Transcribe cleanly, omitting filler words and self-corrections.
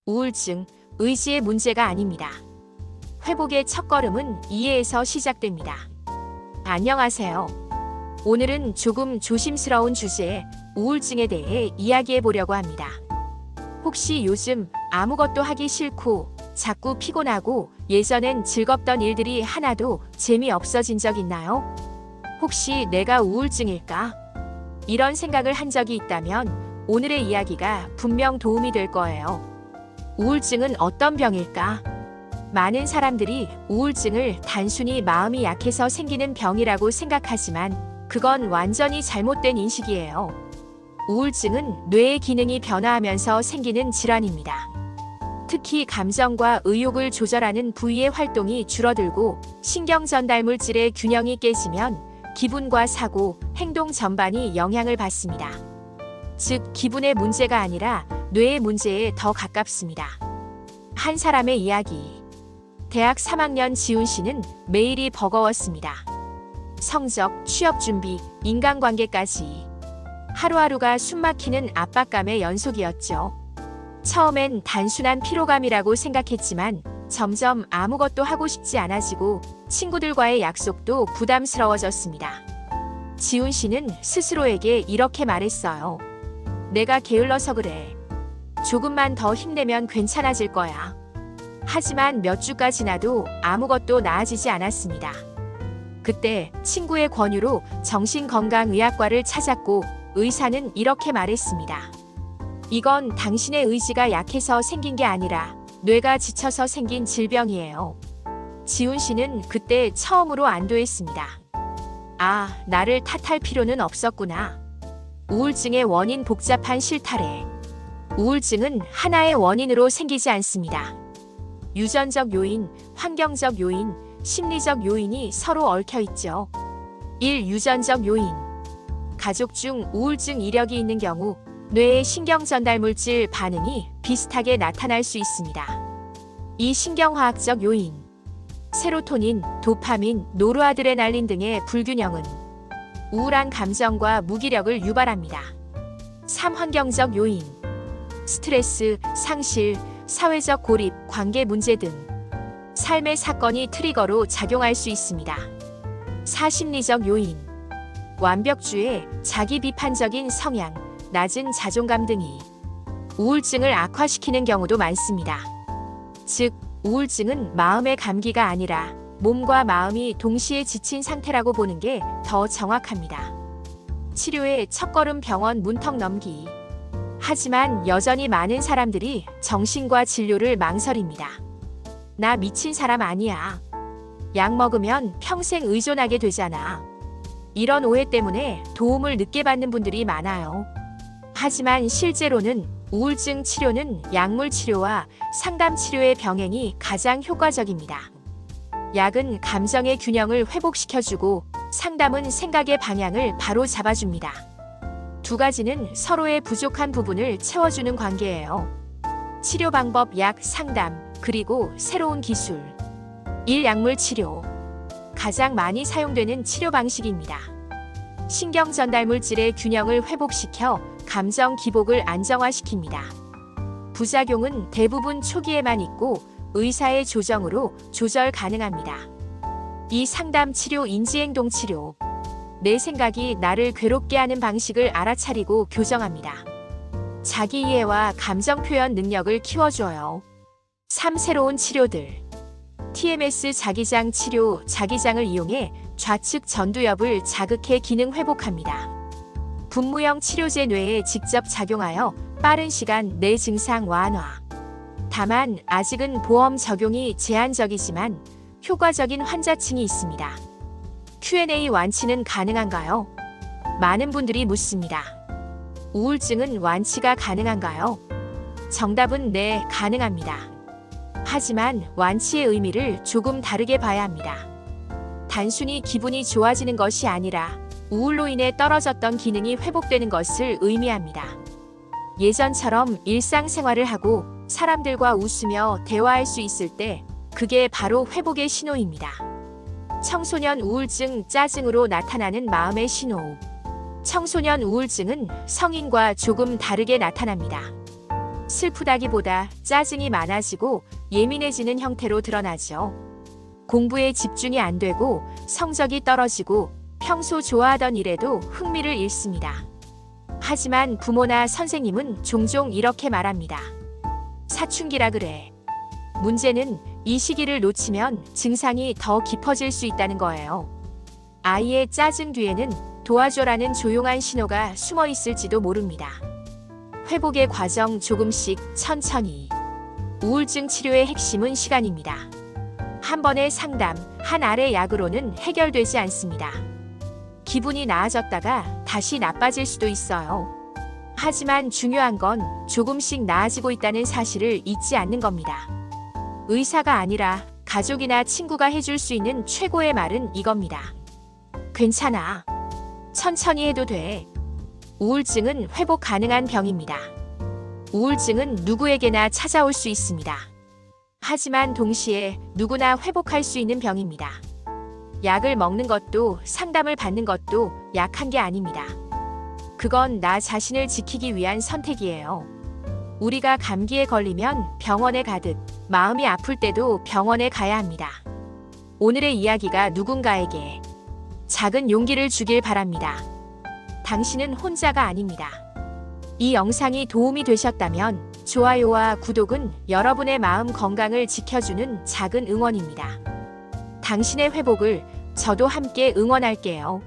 우울증, 의지의 문제가 아닙니다. 회복의 첫걸음은 이해에서 시작됩니다. 안녕하세요. 오늘은 조금 조심스러운 주제, 우울증에 대해 이야기해 보려고 합니다. 혹시 요즘 아무것도 하기 싫고 자꾸 피곤하고 예전엔 즐겁던 일들이 하나도 재미없어진 적 있나요? 혹시 내가 우울증일까? 이런 생각을 한 적이 있다면 오늘의 이야기가 분명 도움이 될 거예요. 우울증은 어떤 병일까? 많은 사람들이 우울증을 단순히 마음이 약해서 생기는 병이라고 생각하지만 그건 완전히 잘못된 인식이에요. 우울증은 뇌의 기능이 변화하면서 생기는 질환입니다. 특히 감정과 의욕을 조절하는 부위의 활동이 줄어들고 신경 전달 물질의 균형이 깨지면 기분과 사고, 행동 전반이 영향을 받습니다. 즉, 기분의 문제가 아니라 뇌의 문제에 더 가깝습니다. 한 사람의 이야기. 대학 3학년 지훈 씨는 매일이 버거웠습니다. 성적, 취업 준비, 인간관계까지. 하루하루가 숨막히는 압박감의 연속이었죠. 처음엔 단순한 피로감이라고 생각했지만 점점 아무것도 하고 싶지 않아지고 친구들과의 약속도 부담스러워졌습니다. 지훈 씨는 스스로에게 이렇게 말했어요. 내가 게을러서 그래. 조금만 더 힘내면 괜찮아질 거야. 하지만 몇 주가 지나도 아무것도 나아지지 않았습니다. 그때 친구의 권유로 정신건강의학과를 찾았고 의사는 이렇게 말했습니다. 이건 당신의 의지가 약해서 생긴 게 아니라 뇌가 지쳐서 생긴 질병이에요. 지훈 씨는 그때 처음으로 안도했습니다. 아, 나를 탓할 필요는 없었구나. 우울증의 원인 복잡한 실타래. 우울증은 하나의 원인으로 생기지 않습니다. 유전적 요인, 환경적 요인, 심리적 요인이 서로 얽혀 있죠. 1. 유전적 요인. 가족 중 우울증 이력이 있는 경우 뇌의 신경 전달 물질 반응이 비슷하게 나타날 수 있습니다. 2. 신경화학적 요인. 세로토닌, 도파민, 노르아드레날린 등의 불균형은 우울한 감정과 무기력을 유발합니다. 3. 환경적 요인. 스트레스, 상실, 사회적 고립, 관계 문제 등 삶의 사건이 트리거로 작용할 수 있습니다. 4. 심리적 요인. 완벽주의, 자기 비판적인 성향, 낮은 자존감 등이 우울증을 악화시키는 경우도 많습니다. 즉, 우울증은 마음의 감기가 아니라 몸과 마음이 동시에 지친 상태라고 보는 게 더 정확합니다. 치료의 첫걸음 병원 문턱 넘기. 하지만 여전히 많은 사람들이 정신과 진료를 망설입니다. 나 미친 사람 아니야. 약 먹으면 평생 의존하게 되잖아. 이런 오해 때문에 도움을 늦게 받는 분들이 많아요. 하지만 실제로는 우울증 치료는 약물 치료와 상담 치료의 병행이 가장 효과적입니다. 약은 감정의 균형을 회복시켜주고 상담은 생각의 방향을 바로 잡아줍니다. 두 가지는 서로의 부족한 부분을 채워주는 관계예요. 치료 방법, 약, 상담, 그리고 새로운 기술. 1. 약물 치료. 가장 많이 사용되는 치료 방식입니다. 신경 전달 물질의 균형을 회복시켜 감정 기복을 안정화시킵니다. 부작용은 대부분 초기에만 있고 의사의 조정으로 조절 가능합니다. 2. 상담 치료, 인지행동 치료. 내 생각이 나를 괴롭게 하는 방식을 알아차리고 교정합니다. 자기 이해와 감정 표현 능력을 키워줘요. 3. 새로운 치료들. TMS 자기장 치료, 자기장을 이용해 좌측 전두엽을 자극해 기능 회복합니다. 분무형 치료제 뇌에 직접 작용하여 빠른 시간 내 증상 완화. 다만 아직은 보험 적용이 제한적이지만 효과적인 환자층이 있습니다. Q&A 완치는 가능한가요? 많은 분들이 묻습니다. 우울증은 완치가 가능한가요? 정답은 네, 가능합니다. 하지만 완치의 의미를 조금 다르게 봐야 합니다. 단순히 기분이 좋아지는 것이 아니라 우울로 인해 떨어졌던 기능이 회복되는 것을 의미합니다. 예전처럼 일상생활을 하고 사람들과 웃으며 대화할 수 있을 때 그게 바로 회복의 신호입니다. 청소년 우울증, 짜증으로 나타나는 마음의 신호. 청소년 우울증은 성인과 조금 다르게 나타납니다. 슬프다기보다 짜증이 많아지고 예민해지는 형태로 드러나죠. 공부에 집중이 안 되고 성적이 떨어지고 평소 좋아하던 일에도 흥미를 잃습니다. 하지만 부모나 선생님은 종종 이렇게 말합니다. 사춘기라 그래. 문제는 이 시기를 놓치면 증상이 더 깊어질 수 있다는 거예요. 아이의 짜증 뒤에는 도와줘라는 조용한 신호가 숨어 있을지도 모릅니다. 회복의 과정 조금씩 천천히. 우울증 치료의 핵심은 시간입니다. 한 번의 상담, 한 알의 약으로는 해결되지 않습니다. 기분이 나아졌다가 다시 나빠질 수도 있어요. 하지만 중요한 건 조금씩 나아지고 있다는 사실을 잊지 않는 겁니다. 의사가 아니라 가족이나 친구가 해줄 수 있는 최고의 말은 이겁니다. 괜찮아. 천천히 해도 돼. 우울증은 회복 가능한 병입니다. 우울증은 누구에게나 찾아올 수 있습니다. 하지만 동시에 누구나 회복할 수 있는 병입니다. 약을 먹는 것도 상담을 받는 것도 약한 게 아닙니다. 그건 나 자신을 지키기 위한 선택이에요. 우리가 감기에 걸리면 병원에 가듯 마음이 아플 때도 병원에 가야 합니다. 오늘의 이야기가 누군가에게 작은 용기를 주길 바랍니다. 당신은 혼자가 아닙니다. 이 영상이 도움이 되셨다면 좋아요와 구독은 여러분의 마음 건강을 지켜주는 작은 응원입니다. 당신의 회복을 저도 함께 응원할게요.